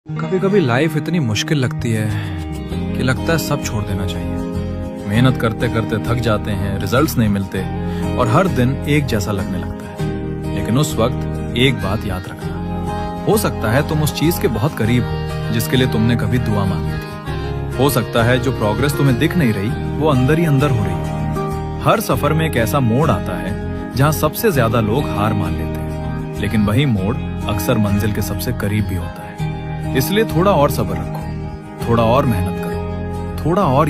कभी कभी लाइफ इतनी मुश्किल लगती है कि लगता है सब छोड़ देना चाहिए। मेहनत करते करते थक जाते हैं, रिजल्ट्स नहीं मिलते और हर दिन एक जैसा लगने लगता है। लेकिन उस वक्त एक बात याद रखना, हो सकता है तुम उस चीज के बहुत करीब हो जिसके लिए तुमने कभी दुआ मांगी थी। हो सकता है जो प्रोग्रेस तुम्हें दिख नहीं रही वो अंदर ही अंदर हो रही हो। हर सफर में एक ऐसा मोड़ आता है जहां सबसे ज्यादा लोग हार मान लेते हैं, लेकिन वही मोड़ अक्सर मंजिल के सबसे करीब भी होता है। इसलिए थोड़ा और सब्र रखो, थोड़ा और मेहनत करो, थोड़ा और